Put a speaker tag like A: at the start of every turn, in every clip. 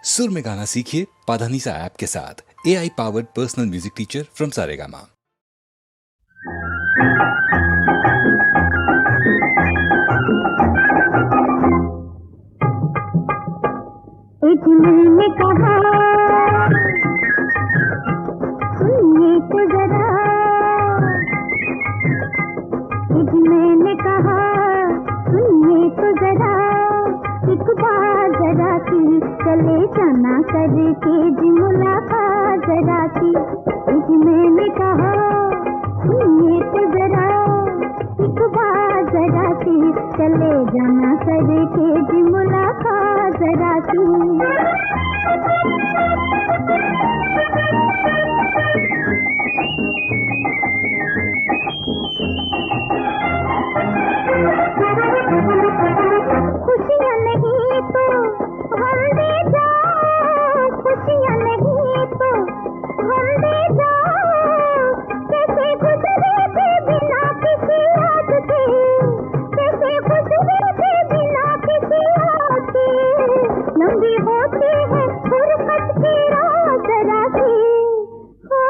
A: सुर में गाना सीखिए पाधानीसा ऐप के साथ। AI powered personal music teacher from Saregama.
B: एक मैंने कहा सुनिए तो जरा, एक मैंने कहा सुनिए तो जरा, एक बार जरा सी चले जाना करके जी मुलाकात जरा सी। एक मैंने कहा सुनिए तो जरा, एक बार जरा सी चले जाना करके जी मुलाकात जरा सी। खुशियाँ नहीं तो हम दे जाओ, खुशियाँ नहीं तो हम दे जाओ, कैसे गुजरे थे बिना किसी याद के, कैसे गुजरे थे बिना किसी याद के, लंबी होती है फुर्सत की रात जरा सी। हो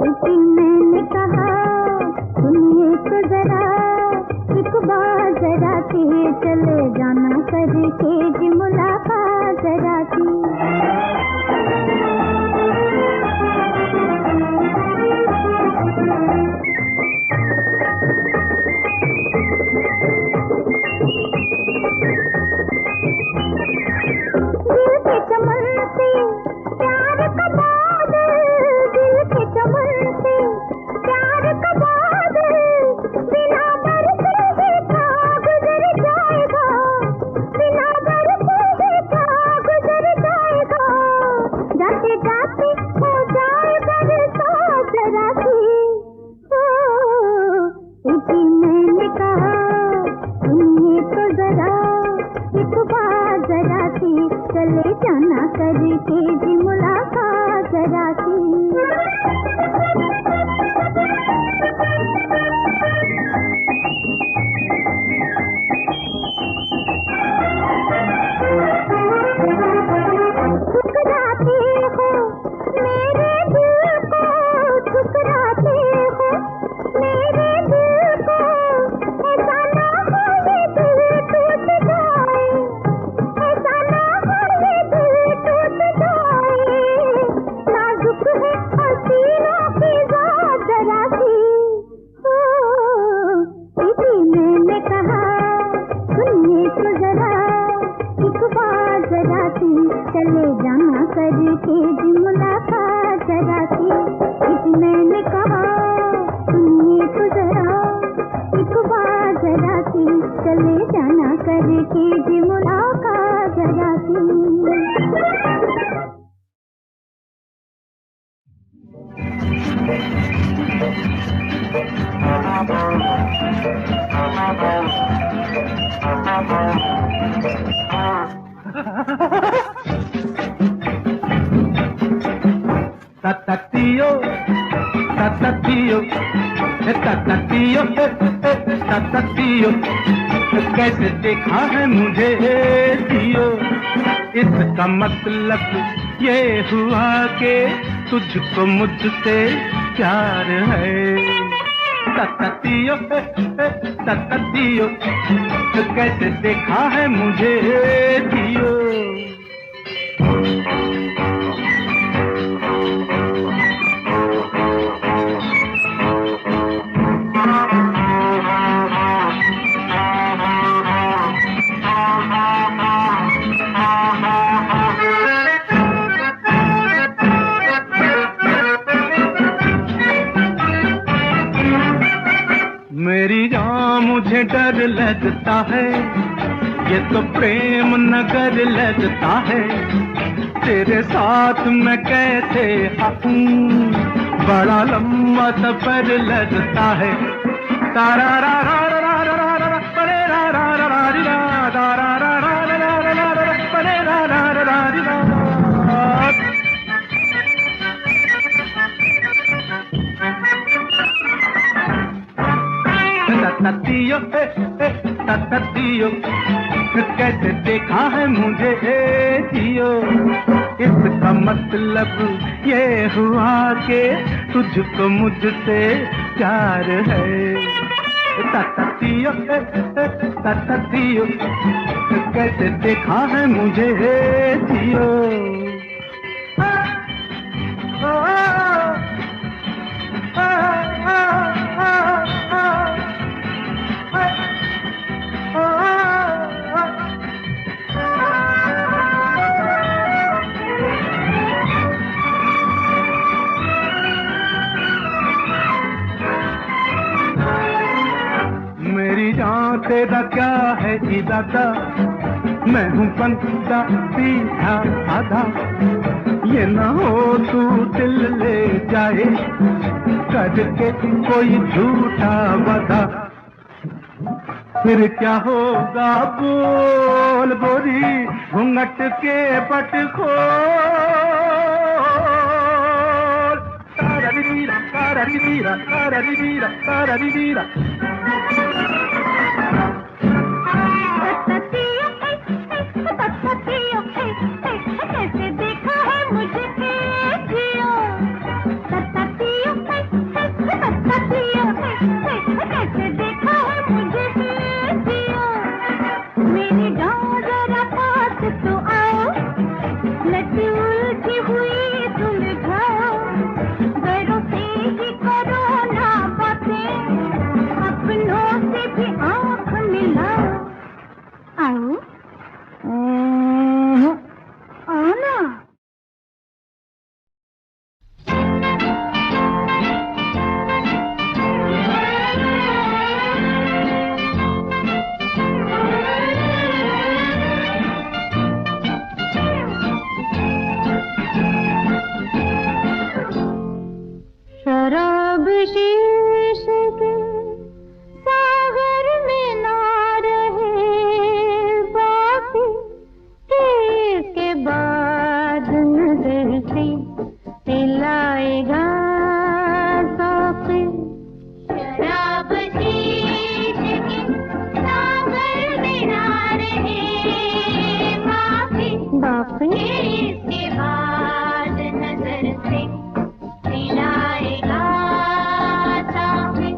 B: इसी मैंने कहा सुनिए तो जरा, एक बार जरा सी चले जाना करके जी मुलाकात जरा सी। दिल के चमन से प्यार का बादल, दिल के चमन से प्यार का बादल, बिना बरसे ही क्या गुजर जाएगा, बिना बरसे ही क्या गुजर जाएगा, जाते जाते हो जाए बरसात जरा सी। इसी मैंने कहा सुनिए तो जरा, एक बार जरा सी चले जाना करके जी मुलाकात जरा सी। ठुकराते हो मेरे दिल को, ठुकराते हो मेरे दिल को, ऐसा ना हो ये दिल टूट जाए, ऐसा ना हो ये दिल टूट जाए, नाजुक है हसीनों की जात जरा सी। इसी मैंने कहा सुनिए तो जरा, एक बार जरा सी चले जाना करके जी मुलाकात जरा सी। इसी मैंने कहा सुनिए तो जरा, एक बार जरा सी चले जाना करके जी मुलाकात जरा सी।
C: Tatatio, tatatio, tatatio, tatatio, कैसे देखा है मुझे दियो, इसका मतलब ये हुआ कि तुझको मुझसे प्यार है। तातियो तातियो कैसे देखा है मुझे दियो। मेरी जान मुझे डर लगता है, ये तो प्रेम नगर लगता है, तेरे साथ मैं कैसे आऊं, बड़ा लंबा सफर लगता है। तारा रा रा रा रा रा रा रा परे रा रा रा रा री रा रा रा रा रा रा रा रा रा परे रा रा रा रा री रा। तातियो तातियो कैसे देखा है मुझे जियो। इसका मतलब ये हुआ कि तुझको मुझसे प्यार है। तततियो तततियो कैसे देखा है मुझे जियो। मेरी जान तेरा क्या है इरादा, मैं हूँ बंदा सीधा आधा। ये ना हो तू दिल ले जाए करके कोई झूठा वादा। फिर क्या होगा बोल बोरी घूंघट के पट खोल। तारारीरा तारारीरा तारारीरा तारारीरा।
B: कैसे देखा है मुझे जियो। कैसे देखा है मुझे जियो। मेरी जान जरा पास तो आओ, लटी उलझी हुई सुलझाओ। गैरों से ही करो ना बातें, अपनों से भी आँख मिलाओ। आओ आओ ना। शराब शीश के सागर में ना रहे बाकी, इसके बाद नजर से पिलाएगा साक़ी। शराब शीश के सागर में ना रहे बाकी, इसके बाद नजर से पिलाएगा साक़ी।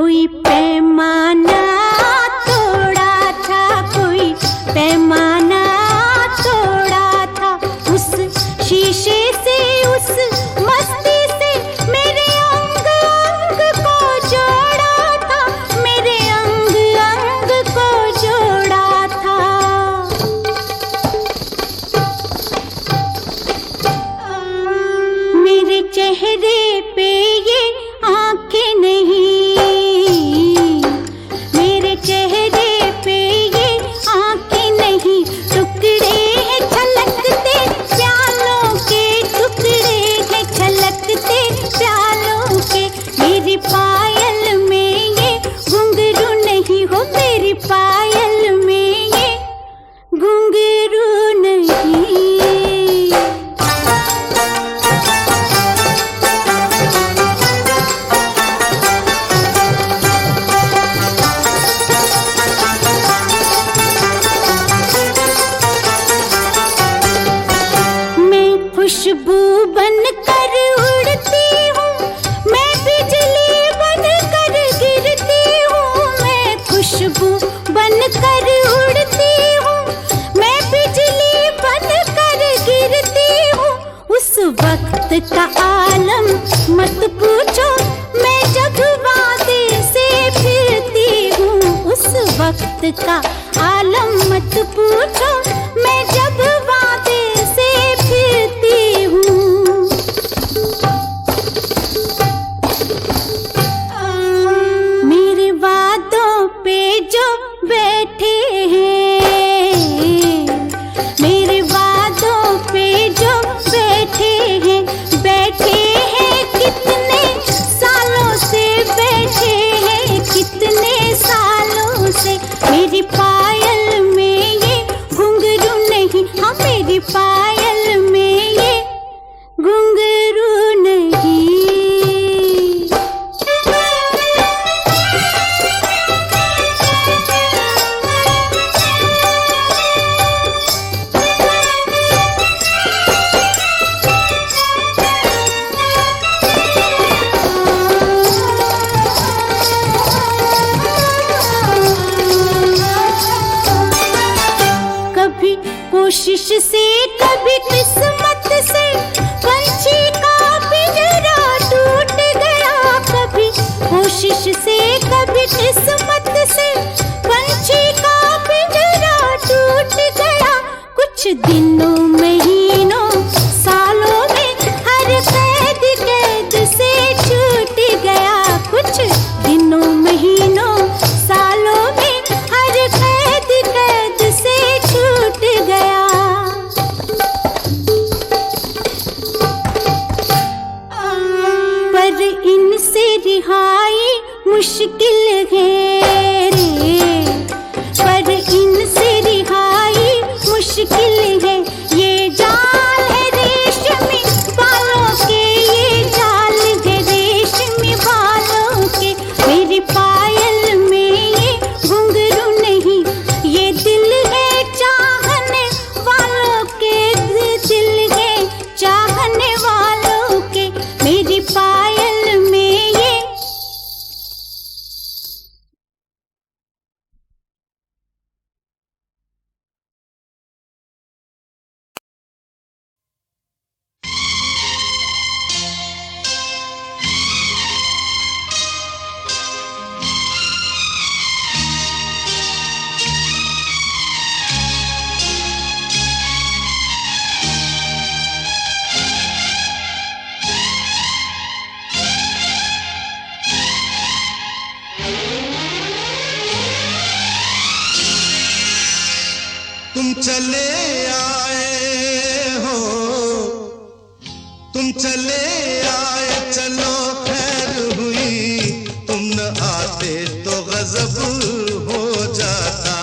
B: कोई पैमाना तोड़ा था, कोई पैमाना तोड़ा था। उस शीशे से, उस मस्ती से मेरे अंग अंग को जोड़ा था, मेरे अंग अंग को जोड़ा था। मेरे चेहरे पे ये आंखें नहीं, मेरे चेहरे पे ये आंखें नहीं, टुकड़े हैं छलकते प्यालों के, टुकड़े हैं छलकते प्यालों के। मेरी पायल में ये घुंघरू नहीं हो, मेरी पायल में ये घुंघरू नहीं। खुशबू बनकर उड़ती हूँ, मैं बिजली बनकर गिरती हूँ, मैं खुशबू बनकर उड़ती हूँ, मैं बिजली बनकर गिरती हूँ। उस वक्त का आलम मत पूछो, मैं जब वादे से फिरती हूँ। उस वक्त का आलम मत पूछो, मैं जब वादे से फिरती हूँ। मेरे वादों पे जो बैठे हैं, मेरे वादों पे जो बैठे हैं, बैठे हैं कितने सालों से, बैठे हैं कितने सालों से। मेरी पायल में ये घुंघरू नहीं, हाँ मेरी पायल में ये घुंघरू नहीं। कभी कोशिश से, कभी किस्मत से, पंछी का पिंजरा टूट गया। कभी कोशिश से, कभी किस्मत से, पंछी का पिंजरा टूट गया। कुछ दिनों, महीनों, सालों में हर कैद कैद से छूट गया। कुछ दिनों, महीनों, सालों में हर कैद कैद से छूट गया। पर इनसे रिहाई मुश्किल है रे, पर इनसे रिहाई मुश्किल है। ये जाल है रेशमी बालों के, ये जाल है रेशमी बालों के। मेरी पायल में ये घुंघरू नहीं, ये दिल है चाहने वालों के, दिल है चाहने वालों के। मेरी पायल में ये
D: तुम चले आए हो, तुम चले आए, चलो खैर हुई। तुम न आते तो गजब हो जाता,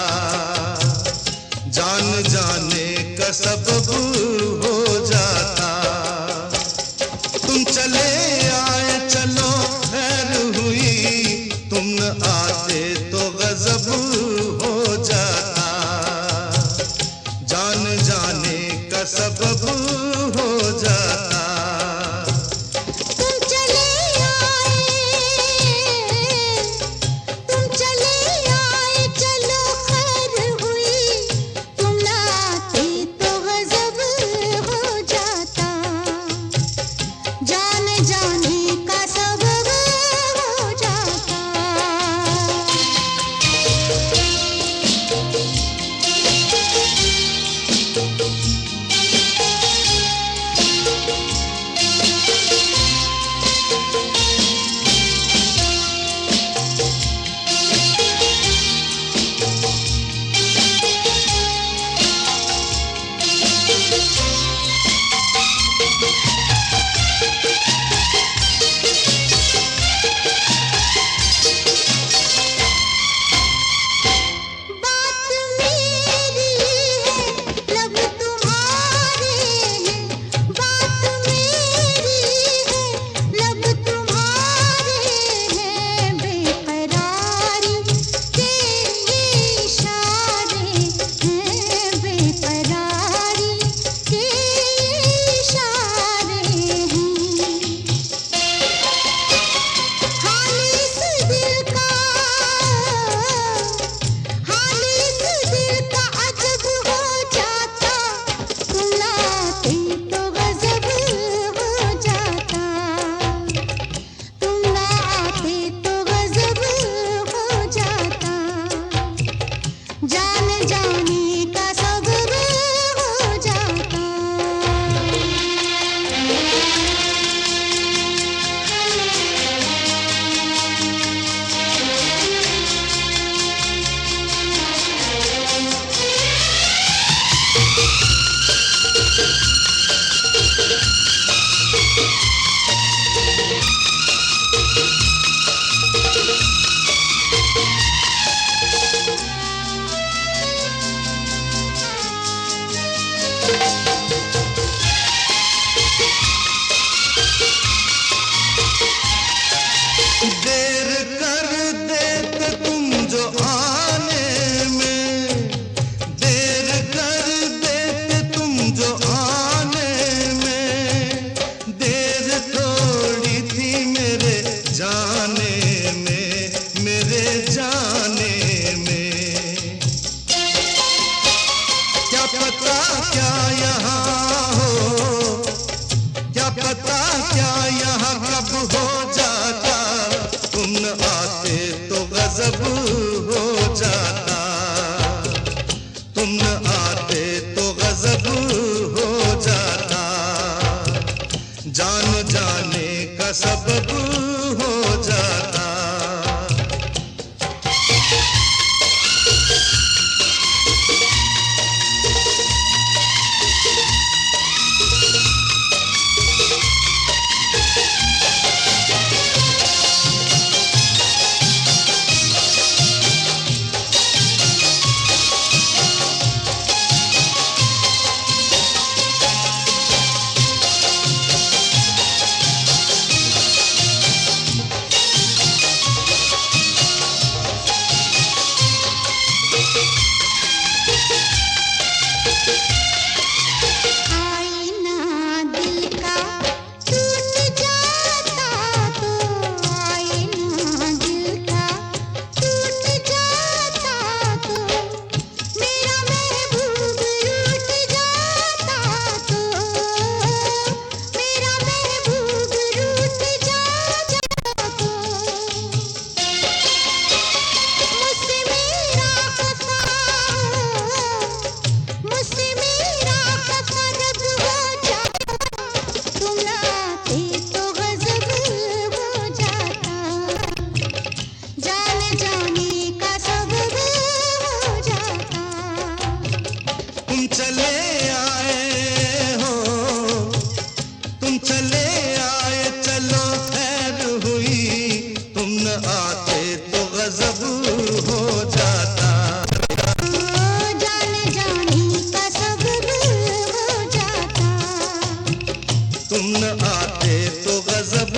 D: जान जाने का सबब हो जाता। तुम चले आए, चलो खैर हुई। तुम न आते तो गजब हो जाता, जान जाने का सबब हो जाता।
B: तुम चले आए, आईना दिल का टूट जाता तो आईना दिल का टूट जाता तो मेरा महबूब रूठ जाता तो मेरा महबूब रूठ जाता तो मुझसे मेरा खफा मुझसे मेरा खफा रब हो जाता तुम ना आते तो गजब हो जाता जाने जाने का सबब हो जाता
D: तुम चले आए हो, तुम चले आए, चलो खैर हुई, तुम न आते तो गजब हो जाता।
B: जाने जाने का सबब हो जाता
D: तुम न आते तो गजब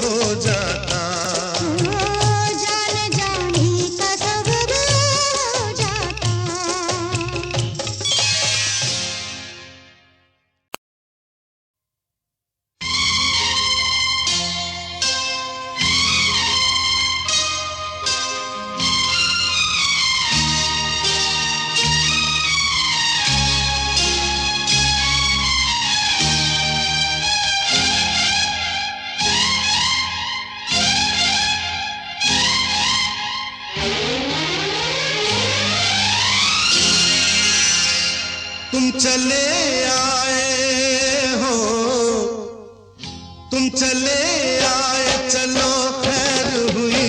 D: हो जाता।
B: जाने जाने का सबब हो जाता
D: तुम चले आए हो, तुम चले आए, चलो खैर हुई,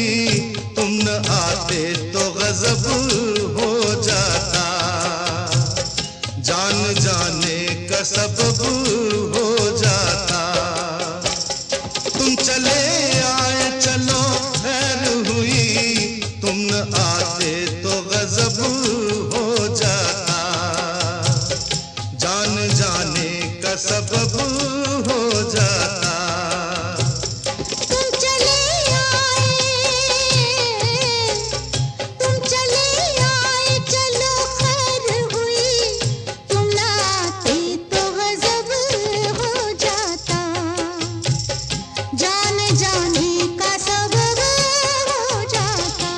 D: तुम न आते तो गजब हो जाता। जान जाने का सबब हो जाता। तुम चले आए, चलो खैर हुई, तुम न आते तो गजब हो जाता। जान जाने का सबब हो जाता।
B: तुम चले आए चलो खैर हुई तुम ना आते तो गजब हो जाता जाने जाने का सबब हो जाता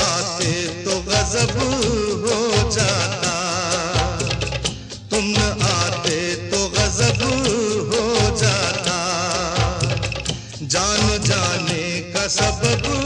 D: आते तो गजब हो जाता, तुम न आते तो गजब हो जाता, जान जाने का सबब